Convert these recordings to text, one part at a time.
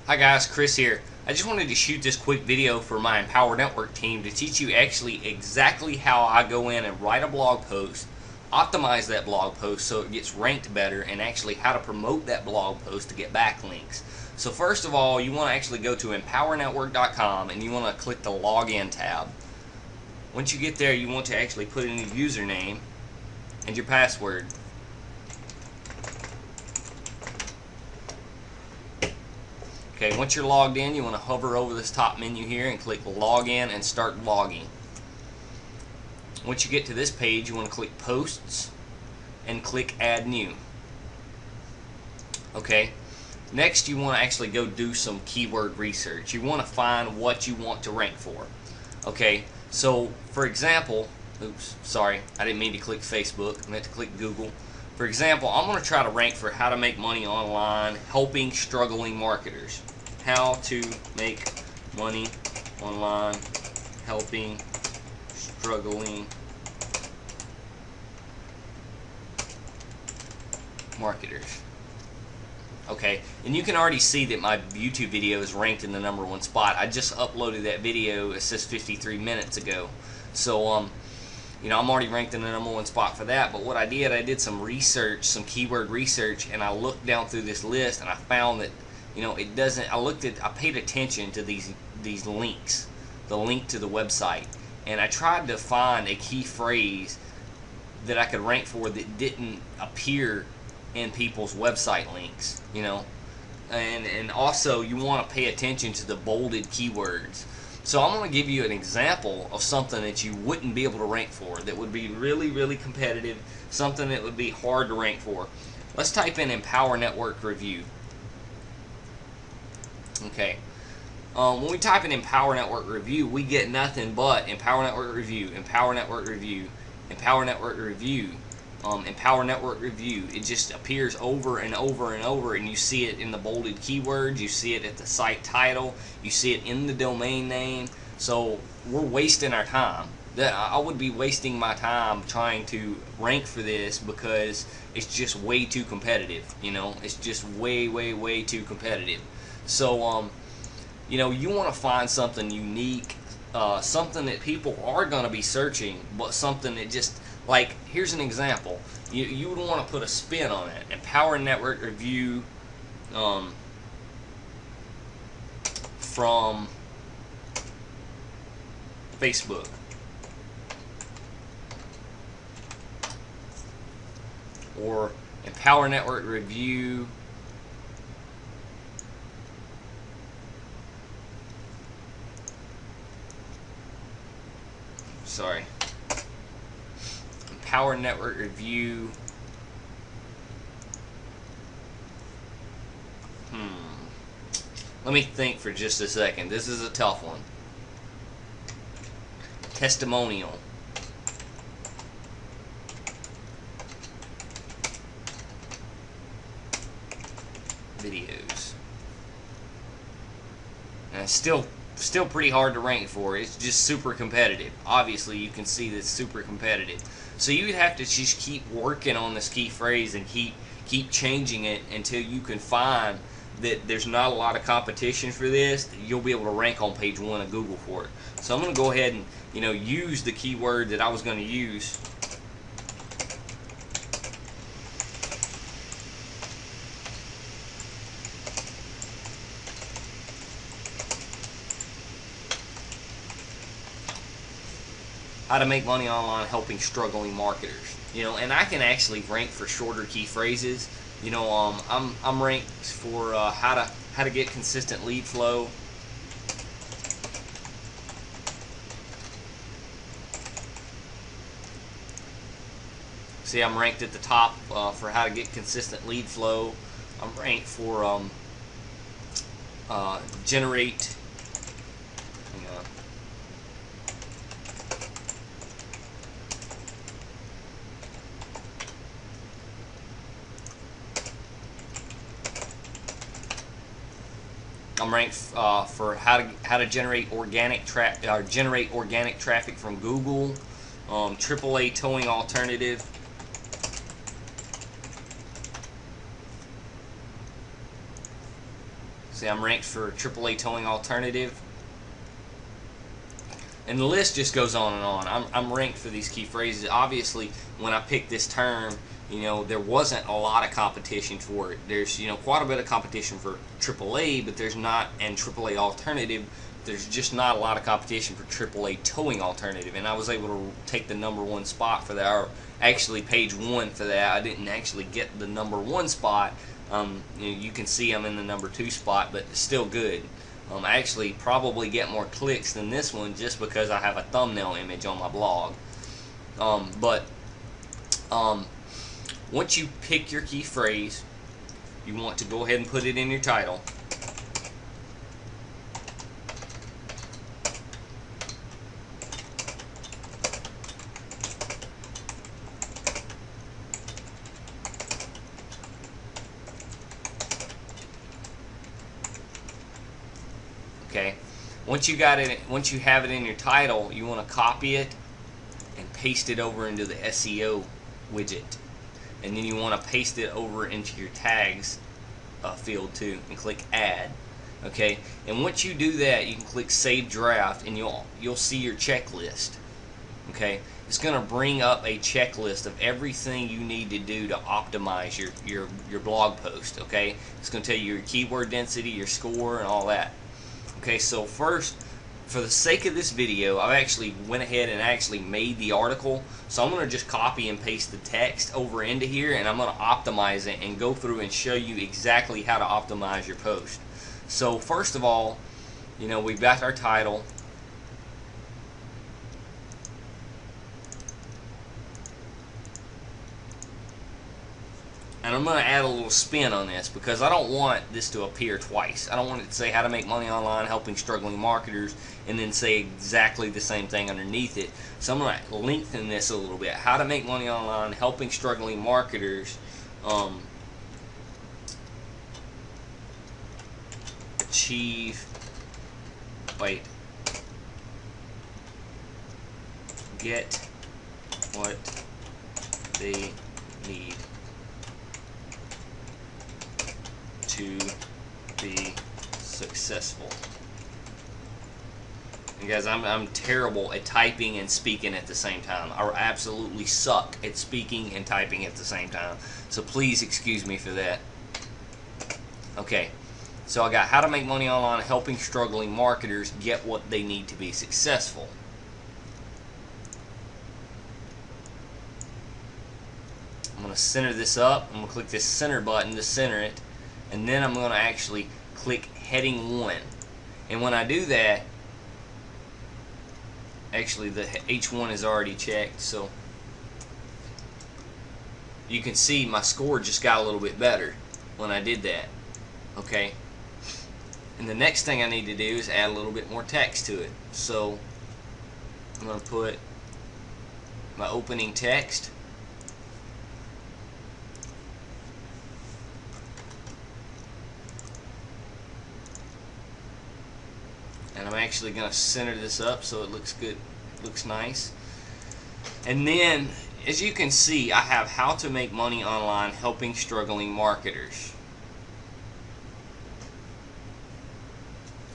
Hi guys, Chris here. I just wanted to shoot this quick video for my Empower Network team to teach you actually exactly how I go in and write a blog post, optimize that blog post so it gets ranked better, and actually how to promote that blog post to get backlinks. So first of all, you want to actually go to empowernetwork.com and you want to click the login tab. Once you get there, you want to actually put in your username and your password. Okay, once you're logged in, you want to hover over this top menu here and click Login and Start Logging. Once you get to this page, you want to click Posts and click Add New. Okay, next you want to actually go do some keyword research. You want to find what you want to rank for. Okay, so for example, oops, sorry, I didn't mean to click Facebook, I meant to click Google. For example, I'm going to try to rank for how to make money online, helping struggling marketers. How to make money online, helping struggling marketers. Okay, and you can already see that my YouTube video is ranked in the #1 spot. I just uploaded that video, it says 53 minutes ago. So, you know, I'm already ranked in the #1 spot for that. But what I did some research, some keyword research, and I looked down through this list and I found that, you know, it doesn't, I paid attention to these links, the link to the website, and I tried to find a key phrase that I could rank for that didn't appear in people's website links, you know. And also you want to pay attention to the bolded keywords. So I'm going to give you an example of something that you wouldn't be able to rank for, that would be really competitive, something that would be hard to rank for. Let's type in Empower Network Review. Okay. When we type in Empower Network Review, we get nothing but Empower Network Review, Empower Network Review, Empower Network Review, Empower Network Review. It just appears over and over and over, and you see it in the bolded keywords, you see it at the site title, you see it in the domain name. So we're wasting our time. I would be wasting my time trying to rank for this because it's just way too competitive. You know, it's just way too competitive. So you know, you want to find something unique, something that people are going to be searching, but something that just, like, here's an example. You would want to put a spin on it. Empower Network Review from Facebook. Or Empower Network Review Empower Network Review let me think for just a second. This is a tough one. Testimonial. Videos. And it's still pretty hard to rank for. It's just super competitive. Obviously, you can see that it's super competitive. So you would have to just keep working on this key phrase and keep changing it until you can find that there's not a lot of competition for this. You'll be able to rank on page 1 of Google for it. So I'm going to go ahead and, you know, use the keyword that I was going to use. How to make money online helping struggling marketers. You know, and I can actually rank for shorter key phrases. You know, I'm ranked for how to get consistent lead flow. See, I'm ranked at the top for how to get consistent lead flow. I'm ranked for generate. Hang on. I'm ranked for how to generate organic traffic from Google, AAA towing alternative, See, I'm ranked for AAA towing alternative. And the list just goes on and on. I'm ranked for these key phrases. Obviously, when I picked this term, you know, there wasn't a lot of competition for it. There's, you know, quite a bit of competition for AAA, but there's not, and AAA alternative, there's just not a lot of competition for AAA towing alternative. And I was able to take the #1 spot for that, or actually page 1 for that. I didn't actually get the #1 spot. You can see I'm in the #2 spot, but still good. I actually probably get more clicks than this one just because I have a thumbnail image on my blog. Once you pick your key phrase, you want to go ahead and put it in your title. Okay. Once you have it in your title, you want to copy it and paste it over into the SEO widget, and then you want to paste it over into your tags field too, and click Add. Okay. And once you do that, you can click Save Draft, and you'll see your checklist. Okay. It's going to bring up a checklist of everything you need to do to optimize your blog post. Okay. It's going to tell you your keyword density, your score, and all that. Okay, so first, for the sake of this video, I actually went ahead and actually made the article. So I'm going to just copy and paste the text over into here, and I'm going to optimize it and go through and show you exactly how to optimize your post. So first of all, you know, we've got our title. And I'm going to add a little spin on this because I don't want this to appear twice. I don't want it to say how to make money online, helping struggling marketers, and then say exactly the same thing underneath it. So I'm going to lengthen this a little bit. How to make money online, helping struggling marketers get what they need to be successful. And guys, I'm terrible at typing and speaking at the same time. I absolutely suck at speaking and typing at the same time. So please excuse me for that. Okay, so I got how to make money online, helping struggling marketers get what they need to be successful. I'm going to center this up. I'm going to click this center button to center it. And then I'm going to actually click heading 1. And when I do that, actually the H1 is already checked, so you can see my score just got a little bit better when I did that. Okay. And the next thing I need to do is add a little bit more text to it. So I'm going to put my opening text. And I'm actually going to center this up so it looks good, looks nice. And then, as you can see, I have how to make money online, helping struggling marketers.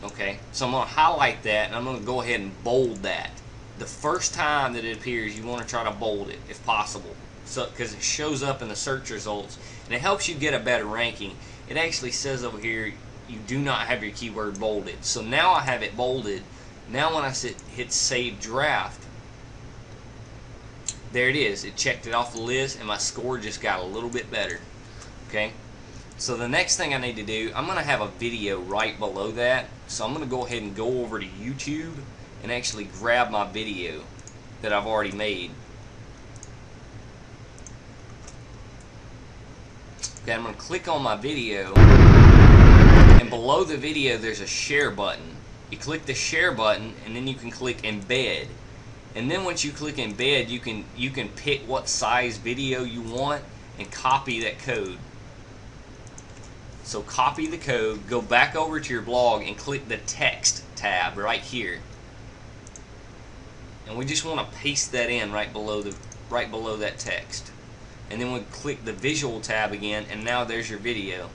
Okay, so I'm going to highlight that, and I'm going to go ahead and bold that. The first time that it appears, you want to try to bold it if possible, so because it shows up in the search results, and it helps you get a better ranking. It actually says over here, you do not have your keyword bolded. So now I have it bolded. Now when I hit Save Draft, there it is. It checked it off the list, and my score just got a little bit better. Okay. So the next thing I need to do, I'm going to have a video right below that. So I'm going to go ahead and go over to YouTube and actually grab my video that I've already made. Okay, I'm going to click on my video. And below the video there's a share button. You click the share button, and then you can click embed. And then once you click embed, you can pick what size video you want and copy that code. So copy the code, go back over to your blog and click the text tab right here. And we just want to paste that in right below that text. And then we click the visual tab again, and now there's your video.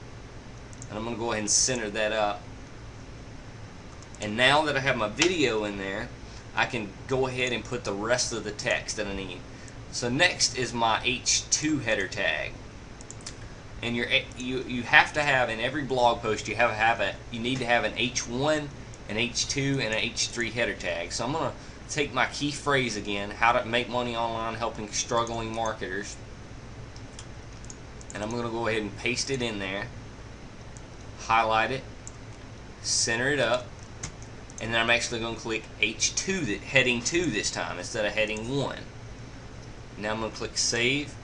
And I'm going to go ahead and center that up. And now that I have my video in there, I can go ahead and put the rest of the text that I need. So next is my H2 header tag. And you have to have, in every blog post, you need to have an H1, an H2, and an H3 header tag. So I'm going to take my key phrase again, how to make money online helping struggling marketers, and I'm going to go ahead and paste it in there, highlight it, center it up, and then I'm actually going to click H2, heading 2 this time instead of heading 1. Now I'm going to click save,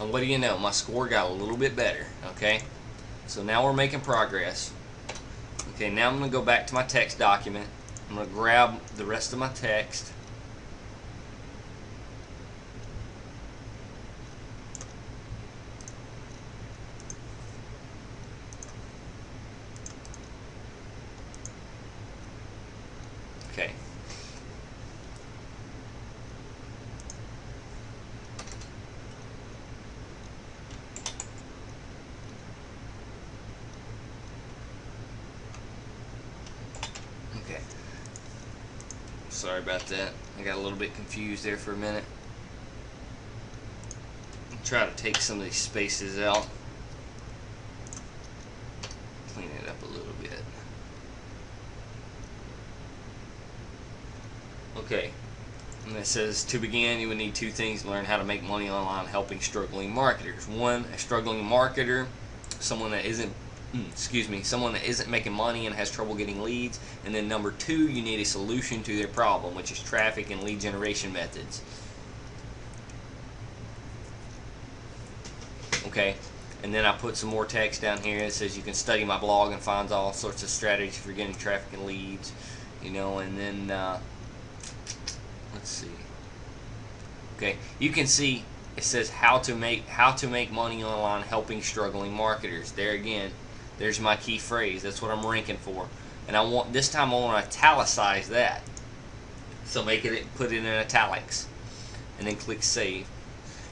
and what do you know, my score got a little bit better. Okay, so now we're making progress. Okay, now I'm going to go back to my text document. I'm going to grab the rest of my text. Okay. Okay. Sorry about that. I got a little bit confused there for a minute. Try to take some of these spaces out. Clean it up a little bit. Okay. And it says, to begin, you would need 2 things to learn how to make money online helping struggling marketers. 1, a struggling marketer, someone that isn't making money and has trouble getting leads. And then number 2, you need a solution to their problem, which is traffic and lead generation methods. Okay, and then I put some more text down here that says you can study my blog and find all sorts of strategies for getting traffic and leads, you know. And then let's see. Okay, you can see it says how to make money online helping struggling marketers. There again, there's my key phrase. That's what I'm ranking for. And I want this time I want to italicize that. So put it in italics, and then click save.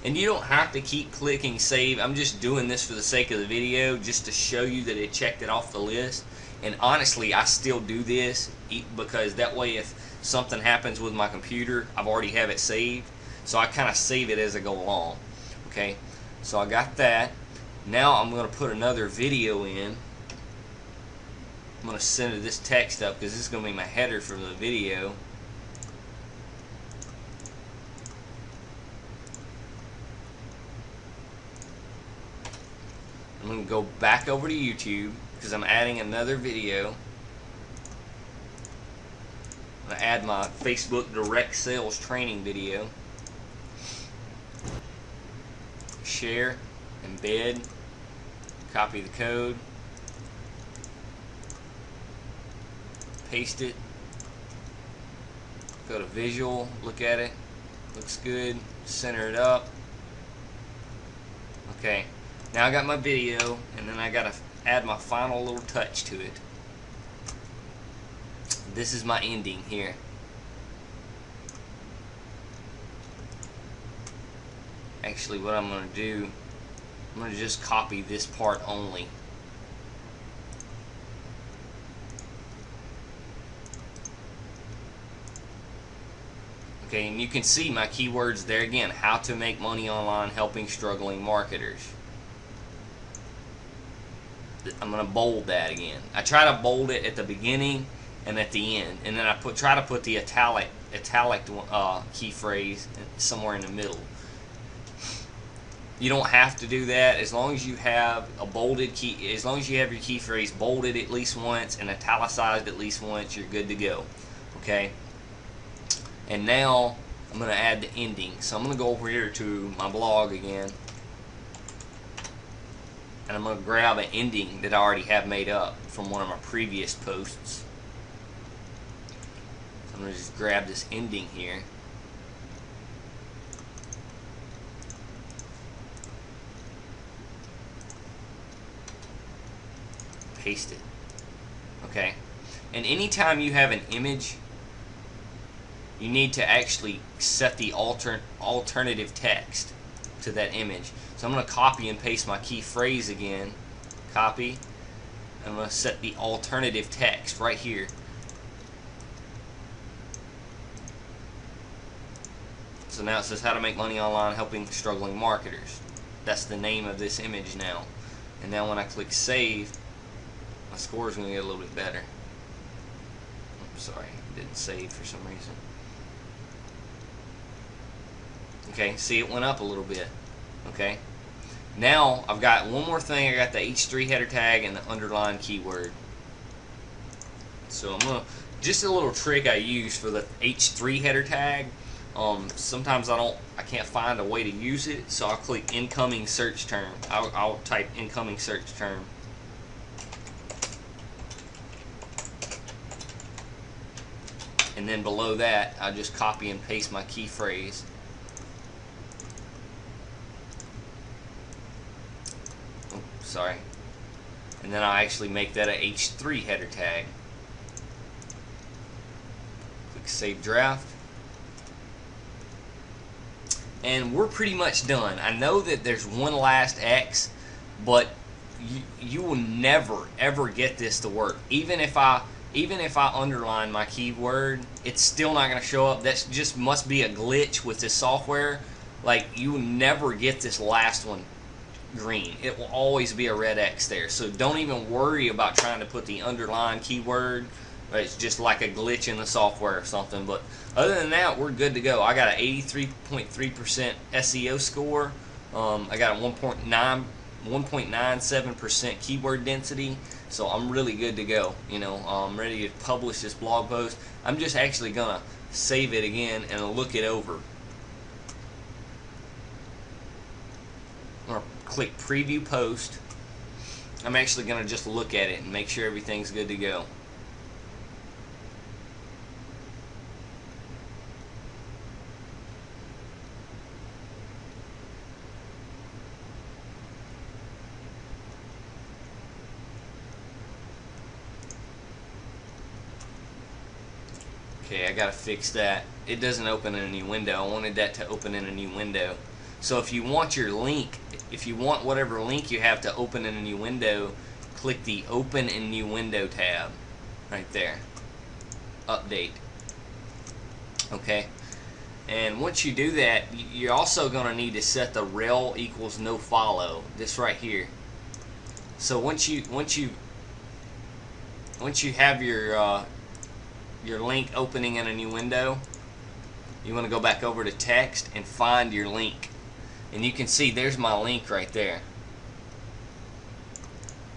And you don't have to keep clicking save. I'm just doing this for the sake of the video, just to show you that it checked it off the list. And honestly, I still do this because that way if something happens with my computer, I've already have it saved. So I kind of save it as I go along. Okay, so I got that. Now I'm going to put another video in. I'm going to center this text up because this is going to be my header for the video. I'm going to go back over to YouTube because I'm adding another video. I'm going to add my Facebook direct sales training video. Share, embed, copy the code, paste it, go to visual, look at it, looks good, center it up. Okay. Now I got my video, and then I got to add my final little touch to it. This is my ending here. Actually, what I'm going to do, I'm going to just copy this part only. Okay, and you can see my keywords there again. How to make money online helping struggling marketers. I'm going to bold that again. I try to bold it at the beginning and at the end, and then I try to put the italic key phrase somewhere in the middle. You don't have to do that as long as you have a bolded key. As long as you have your key phrase bolded at least once and italicized at least once, you're good to go. Okay. And now I'm going to add the ending. So I'm going to go over here to my blog again. And I'm going to grab an ending that I already have made up from one of my previous posts. So I'm going to just grab this ending here. Paste it. Okay. And anytime you have an image, you need to actually set the alternative text to that image. So I'm going to copy and paste my key phrase again. Copy. I'm going to set the alternative text right here. So now it says how to make money online helping struggling marketers. That's the name of this image now. And now when I click save, my score is going to get a little bit better. I'm sorry, it didn't save for some reason. Okay, see, it went up a little bit. Okay, now I've got one more thing. I got the H3 header tag and the underline keyword. So I'm gonna, just a little trick I use for the H3 header tag. Sometimes I can't find a way to use it, so I'll click incoming search term. I'll type incoming search term. And then below that, I'll just copy and paste my key phrase. Oh, sorry. And then I'll actually make that a H3 header tag. Click Save Draft. And we're pretty much done. I know that there's one last X, but you will never ever get this to work. Even if I underline my keyword, it's still not going to show up. That just must be a glitch with this software. Like, you will never get this last one green. It will always be a red X there. So don't even worry about trying to put the underline keyword. It's just like a glitch in the software or something. But other than that, we're good to go. I got an 83.3% SEO score. I got a 1.97% keyword density. So I'm really good to go. You know, I'm ready to publish this blog post. I'm just actually gonna save it again and look it over. I'm gonna click Preview Post. I'm actually gonna just look at it and make sure everything's good to go. Okay, I gotta fix that. It doesn't open in a new window. I wanted that to open in a new window. So if you want your link, if you want whatever link you have to open in a new window, click the Open in New Window tab right there. Update. Okay. And once you do that, you're also gonna need to set the rel equals no follow. This right here. So once you have your link opening in a new window, you want to go back over to text and find your link, and you can see there's my link right there.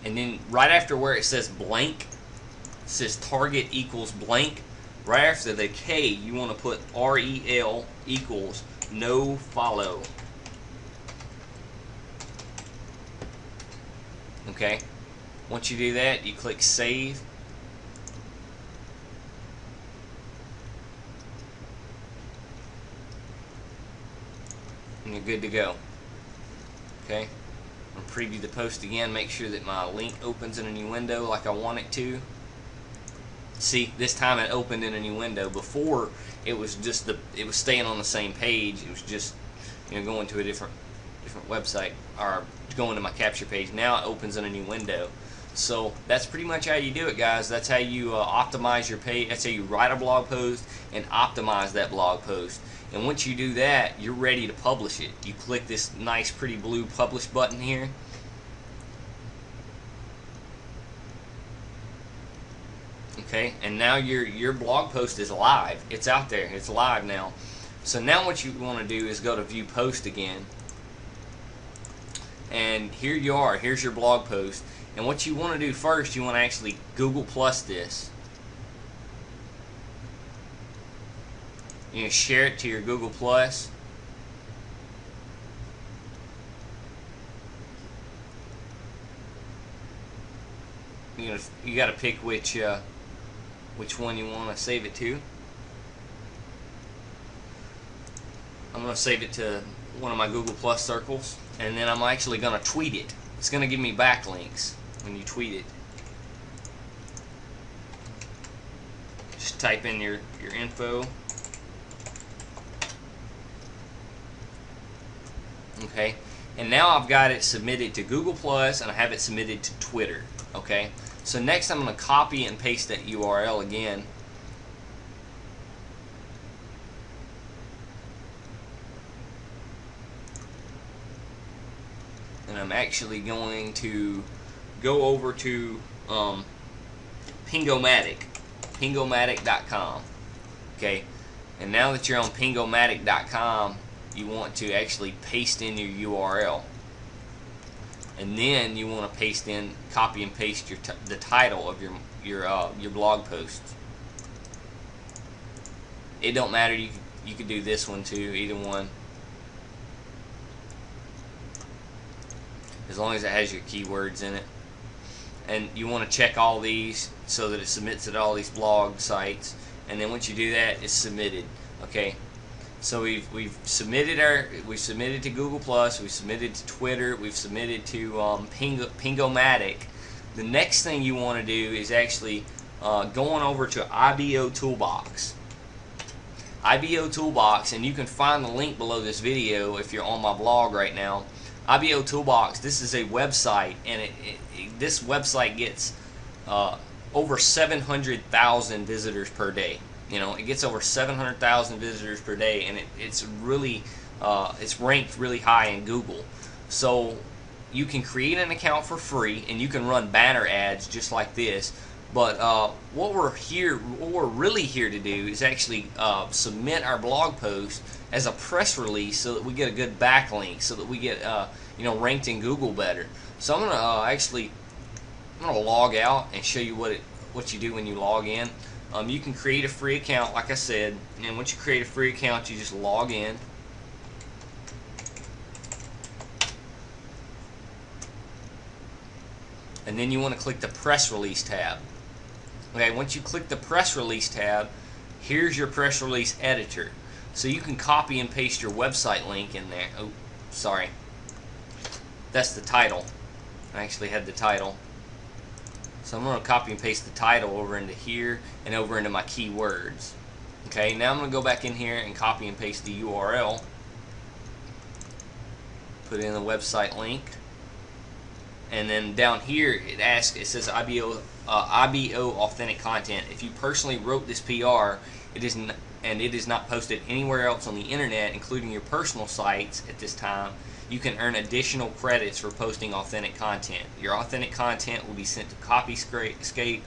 And then right after where it says blank, it says target equals blank, right after the K you want to put REL equals no follow. Okay, once you do that, you click save. And you're good to go. Okay, I'm gonna preview the post again, make sure that my link opens in a new window like I want it to. See, this time it opened in a new window. Before, it was just it was staying on the same page. It was just, you know, going to a different website or going to my capture page. Now it opens in a new window. So that's pretty much how you do it, guys. That's how you optimize your page. That's how you write a blog post and optimize that blog post. And once you do that, you're ready to publish it. You click this nice pretty blue publish button here. Okay, and now your blog post is live. It's out there. It's live now. So now what you want to do is go to view post again. And here you are. Here's your blog post. And what you want to do first, you want to actually Google Plus this. You know, share it to your Google Plus. You got to pick which one you want to save it to. I'm going to save it to one of my Google Plus circles, and then I'm actually going to tweet it. It's going to give me backlinks when you tweet it. Just type in your info. Okay, And now I've got it submitted to Google Plus and I have it submitted to Twitter. Okay, so next I'm going to copy and paste that URL again. And I'm actually going to go over to Pingomatic, Pingomatic.com. Okay, and now that you're on Pingomatic.com, you want to actually paste in your URL, and then you want to paste in, copy and paste the title of your blog post. It don't matter. You could do this one too, either one, as long as it has your keywords in it. And you want to check all these so that it submits to all these blog sites. And then once you do that, it's submitted. Okay. So we've submitted to Google Plus, we've submitted to Twitter, we've submitted to Pingomatic. The next thing you want to do is actually going over to IBO Toolbox. IBO Toolbox, and you can find the link below this video if you're on my blog right now. IBO Toolbox, this is a website, and this website gets over 700,000 visitors per day. You know, it gets over 700,000 visitors per day, and it's really it's ranked really high in Google. So you can create an account for free, and you can run banner ads just like this. But what we're really here to do is actually submit our blog post as a press release, so that we get a good backlink, so that we get ranked in Google better. So I'm gonna log out and show you what you do when you log in. You can create a free account, like I said, and once you create a free account, you just log in. And then you want to click the press release tab. Okay, once you click the press release tab, here's your press release editor. So you can copy and paste your website link in there. Oh, sorry. That's the title. I actually had the title. So I'm going to copy and paste the title over into here and over into my keywords. Okay, now I'm going to go back in here and copy and paste the URL. Put in the website link. And then down here it says IBO authentic content. If you personally wrote this PR, it is not posted anywhere else on the internet, including your personal sites at this time, you can earn additional credits for posting authentic content. Your authentic content will be sent to Copyscape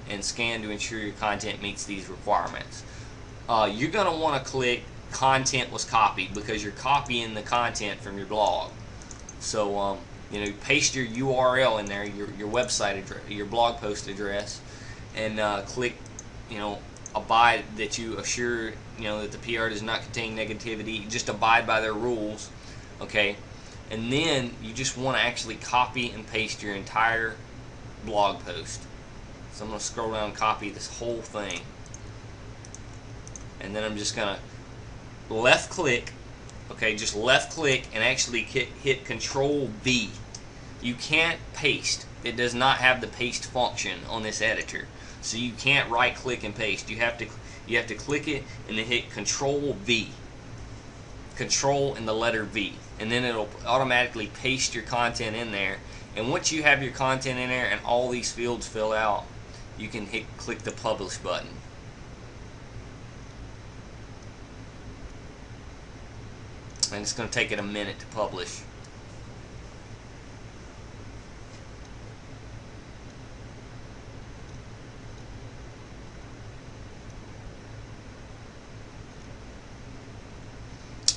and scanned to ensure your content meets these requirements. You're going to want to click content was copied, because you're copying the content from your blog. So paste your URL in there, your website address, your blog post address, and click abide, that you assure that the PR does not contain negativity. Just abide by their rules. Okay, and then you just want to actually copy and paste your entire blog post. So I'm going to scroll down and copy this whole thing, and then I'm just going to left click. Okay, just left click and actually hit Control V. You can't paste. It does not have the paste function on this editor, so you can't right click and paste. You have to click it and then hit Control V. Control and the letter V, and then it'll automatically paste your content in there. And once you have your content in there and all these fields fill out, you can click the publish button. And it's going to take it a minute to publish.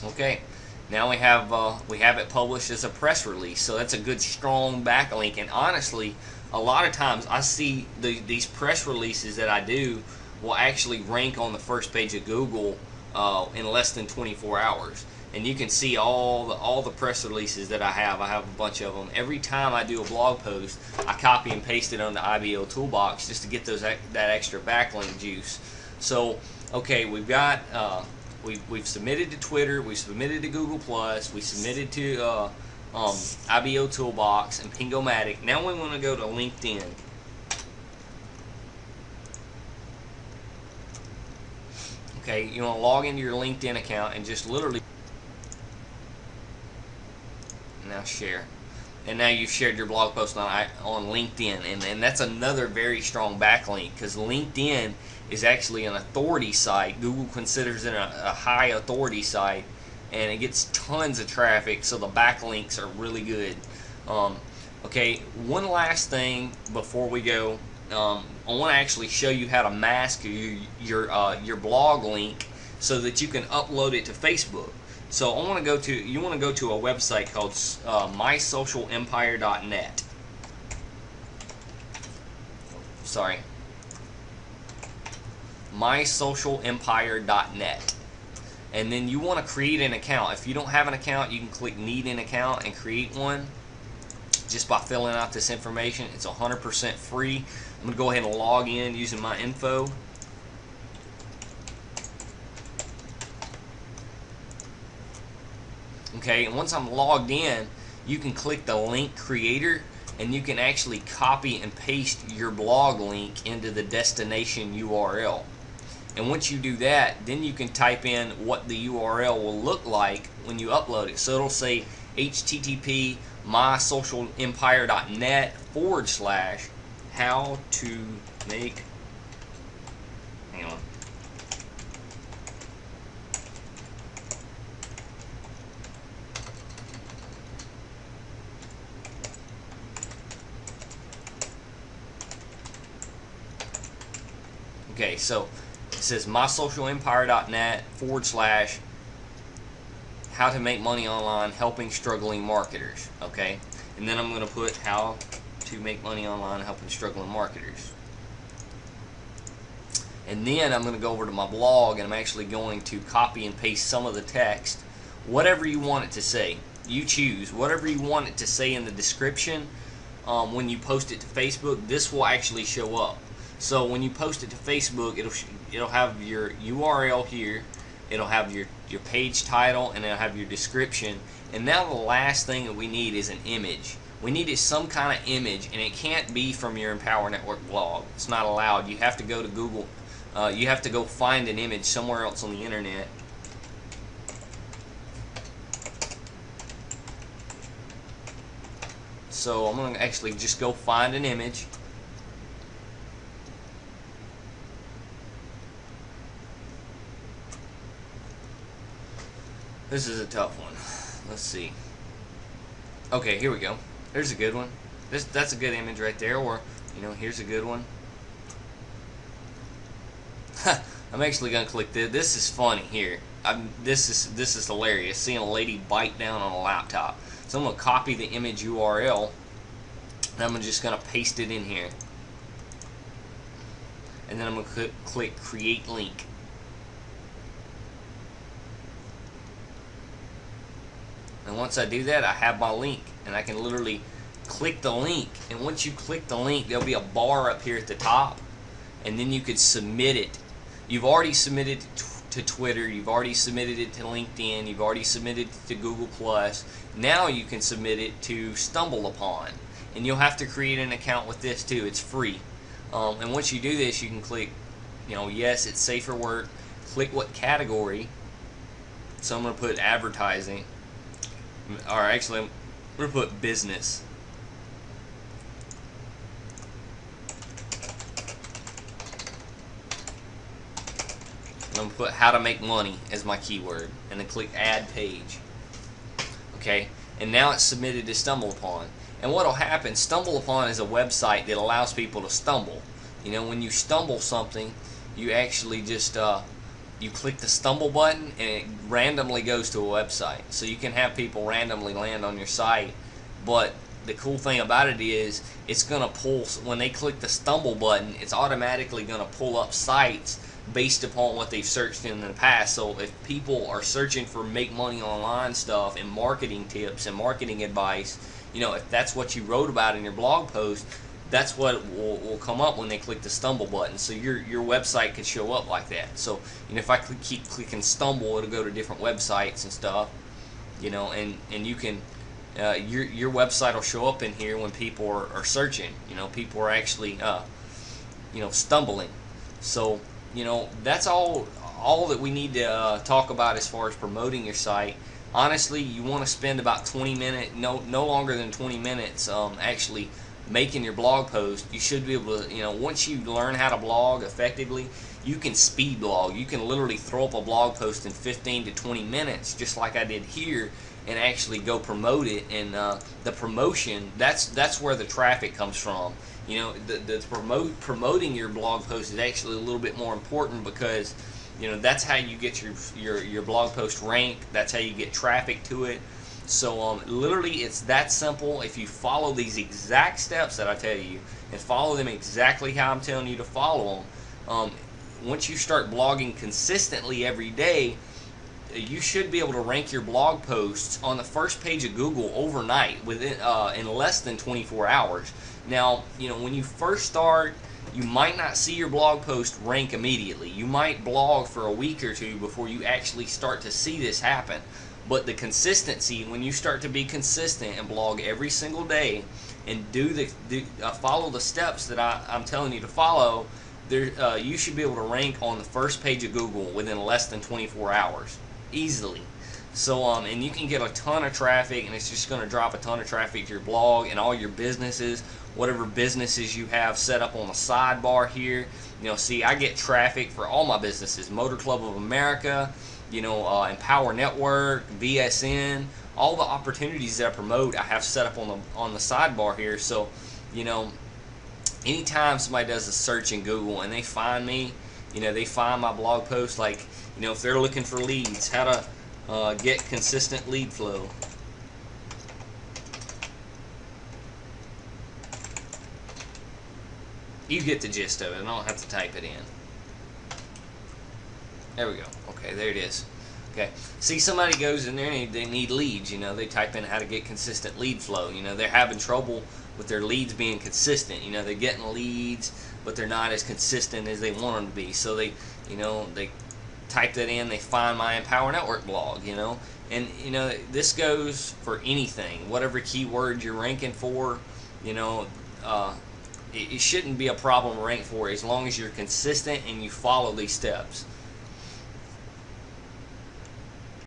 Okay, now we have it published as a press release, so that's a good strong backlink. And honestly, a lot of times I see these press releases that I do will actually rank on the first page of Google in less than 24 hours. And you can see all the press releases that I have. I have a bunch of them. Every time I do a blog post, I copy and paste it on the IBO Toolbox just to get that extra backlink juice. So, okay, we've got we've submitted to Twitter, we've submitted to Google Plus, we submitted to IBO Toolbox and Pingomatic. Now we want to go to LinkedIn. Okay, you want to log into your LinkedIn account and just literally. Now share. And now you've shared your blog post on LinkedIn, and that's another very strong backlink, because LinkedIn is actually an authority site. Google considers it a high authority site, and it gets tons of traffic, so the backlinks are really good. Okay, one last thing before we go. I want to actually show you how to mask your blog link so that you can upload it to Facebook. So you want to go to a website called mysocialempire.net. Sorry, mysocialempire.net. And then you want to create an account. If you don't have an account, you can click Need an Account and create one just by filling out this information. It's 100% free. I'm going to go ahead and log in using my info. Okay, and once I'm logged in, you can click the link creator, and you can actually copy and paste your blog link into the destination URL. And once you do that, then you can type in what the URL will look like when you upload it. So it'll say http mysocialempire.net/how to make, hang on, okay, so it says mysocialempire.net/how to make money online helping struggling marketers. Okay, and then I'm going to put how to make money online helping struggling marketers. And then I'm going to go over to my blog, and I'm actually going to copy and paste some of the text, whatever you want it to say. You choose whatever you want it to say in the description. When you post it to Facebook, this will actually show up. So when you post it to Facebook, it'll have your URL here, it'll have your page title, and it'll have your description. And now the last thing that we need is an image. We need some kind of image, and it can't be from your Empower Network blog. It's not allowed. You have to go to Google. You have to go find an image somewhere else on the internet. So I'm going to actually just go find an image. This is a tough one. Let's see. Okay, here we go. There's a good one. That's a good image right there. Or, here's a good one. I'm actually gonna click this. This is funny here. This is hilarious. Seeing a lady bite down on a laptop. So I'm gonna copy the image URL, and I'm just gonna paste it in here. And then I'm gonna click Create Link. And once I do that, I have my link, and I can literally click the link. And once you click the link, there'll be a bar up here at the top, and then you could submit it. You've already submitted it to Twitter, you've already submitted it to LinkedIn, you've already submitted it to Google+. Now you can submit it to StumbleUpon, and you'll have to create an account with this too. It's free. And once you do this, you can click, yes, it's safe for work. Click what category. So I'm going to put advertising. Or actually, I'm going to put business. And I'm going to put how to make money as my keyword. And then click add page. Okay, and now it's submitted to StumbleUpon. And what will happen, StumbleUpon is a website that allows people to stumble. When you stumble something, you actually just you click the stumble button, and it randomly goes to a website. So you can have people randomly land on your site, but the cool thing about it is it's going to pull, when they click the stumble button, it's automatically going to pull up sites based upon what they've searched in the past. So if people are searching for make money online stuff and marketing tips and marketing advice, if that's what you wrote about in your blog post, that's what will come up when they click the stumble button. So your website could show up like that. So if I keep clicking stumble, it'll go to different websites and stuff. And you can your website will show up in here when people are searching. People are actually stumbling. So that's all that we need to talk about as far as promoting your site. honestly, you want to spend about 20 minutes, no longer than 20 minutes, actually making your blog post. You should be able to, once you learn how to blog effectively, you can speed blog. You can literally throw up a blog post in 15 to 20 minutes, just like I did here, and actually go promote it. And the promotion, that's where the traffic comes from. Promoting your blog post is actually a little bit more important, because that's how you get your blog post ranked. That's how you get traffic to it. So literally, it's that simple. If you follow these exact steps that I tell you, and follow them exactly how I'm telling you to follow them, once you start blogging consistently every day, you should be able to rank your blog posts on the first page of Google overnight, within in less than 24 hours. Now, when you first start, you might not see your blog post rank immediately. You might blog for a week or two before you actually start to see this happen. But the consistency, when you start to be consistent and blog every single day, and follow the steps that I'm telling you to follow, you should be able to rank on the first page of Google within less than 24 hours, easily. So, and you can get a ton of traffic, and it's just going to drop a ton of traffic to your blog and all your businesses, whatever businesses you have set up on the sidebar here. See, I get traffic for all my businesses: Motor Club of America, Empower Network, VSN, all the opportunities that I promote, I have set up on the sidebar here. So, anytime somebody does a search in Google and they find me, they find my blog post, like, if they're looking for leads, how to get consistent lead flow. You get the gist of it. I don't have to type it in. There we go. Okay, there it is. Okay. See, somebody goes in there and they need leads. They type in how to get consistent lead flow. They're having trouble with their leads being consistent. They're getting leads, but they're not as consistent as they want them to be. So they type that in. They find my Empower Network blog. And this goes for anything, whatever keyword you're ranking for. It shouldn't be a problem to rank for, as long as you're consistent and you follow these steps.